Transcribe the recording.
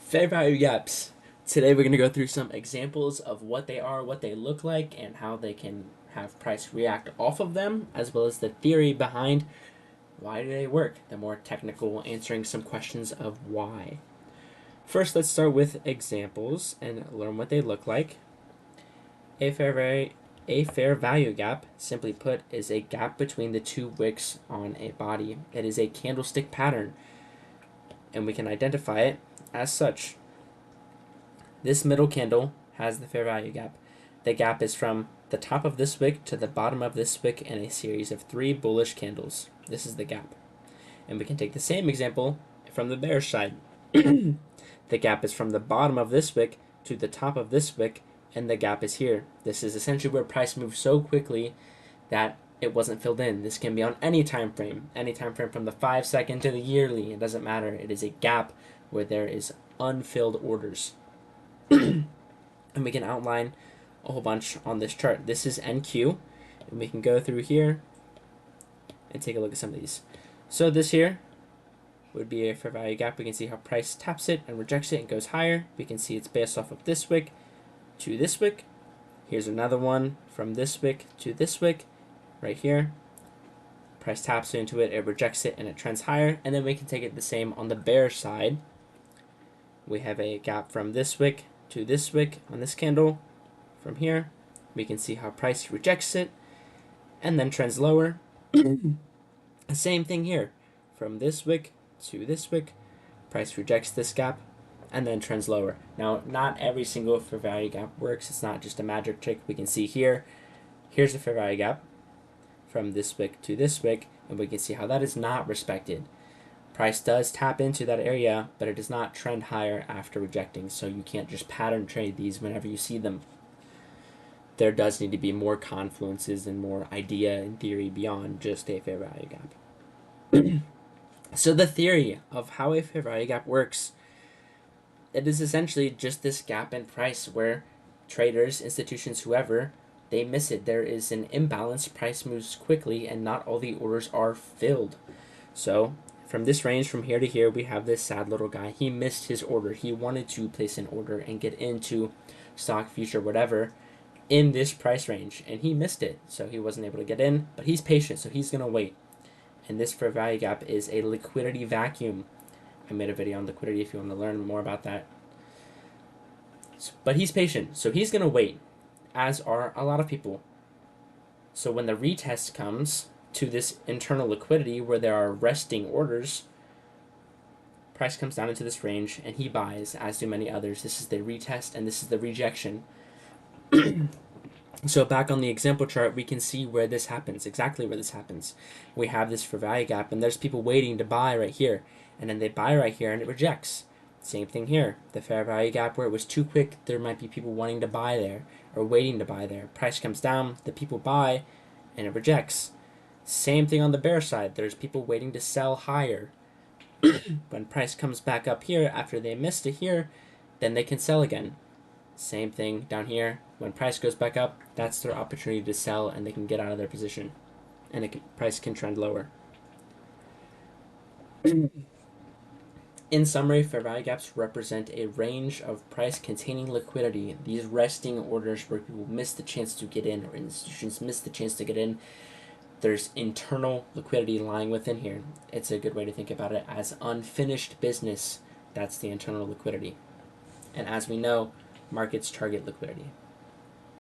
Fair value gaps. Today we're going to go through some examples of what they are, what they look like, and how they can have price react off of them, as well as the theory behind why do they work, the more technical, answering some questions of why. First, let's start with examples and learn what they look like. A fair value gap, simply put, is a gap between the two wicks on a body. It is a candlestick pattern, and we can identify it as such. This middle candle has the fair value gap. The gap is from the top of this wick to the bottom of this wick in a series of 3 bullish candles. This is the gap. And we can take the same example from the bearish side. The gap is from the bottom of this wick to the top of this wick, and the gap is here. This is essentially where price moves so quickly that it wasn't filled in. This can be on any time frame from the 5-second to the yearly. It doesn't matter. It is a gap where there is unfilled orders. And we can outline a whole bunch on this chart. This is NQ, and we can go through here and take a look at some of these. So this here would be a fair value gap. We can see how price taps it and rejects it and goes higher. We can see it's based off of this wick to this wick. Here's another one from this wick to this wick right here. Price taps into it, it rejects it, and it trends higher. And then we can take it the same on the bearish side. We have a gap from this wick to this wick on this candle. From here, we can see how price rejects it and then trends lower. Same thing here. From this wick to this wick, price rejects this gap and then trends lower. Now, not every single fair value gap works. It's not just a magic trick. We can see here, here's the fair value gap from this wick to this wick, and we can see how that is not respected. Price does tap into that area, but it does not trend higher after rejecting, so you can't just pattern trade these whenever you see them. There does need to be more confluences and more idea and theory beyond just a fair value gap. So the theory of how a fair value gap works, it is essentially just this gap in price where traders, institutions, whoever, they miss it. There is an imbalance. Price moves quickly and not all the orders are filled. So from this range, from here to here, we have this sad little guy. He missed his order. He wanted to place an order and get into stock, future, whatever, in this price range, and he missed it. So he wasn't able to get in, but he's patient, so he's going to wait. And this fair value gap is a liquidity vacuum. I made a video on liquidity if you want to learn more about that. But he's patient, so he's going to wait, as are a lot of people. So when the retest comes to this internal liquidity where there are resting orders, price comes down into this range and he buys, as do many others. This is the retest and this is the rejection. So back on the example chart, we can see where this happens, exactly where this happens. We have this fair value gap and there's people waiting to buy right here, and then they buy right here and it rejects. Same thing here. The fair value gap where it was too quick, there might be people wanting to buy there or waiting to buy there. Price comes down, the people buy, and it rejects. Same thing on the bear side. There's people waiting to sell higher. When price comes back up here after they missed it here, then they can sell again. Same thing down here. When price goes back up, that's their opportunity to sell and they can get out of their position. And price can trend lower. In summary, fair value gaps represent a range of price containing liquidity. These resting orders where people miss the chance to get in or institutions miss the chance to get in. There's internal liquidity lying within here. It's a good way to think about it as unfinished business. That's the internal liquidity. And as we know, markets target liquidity.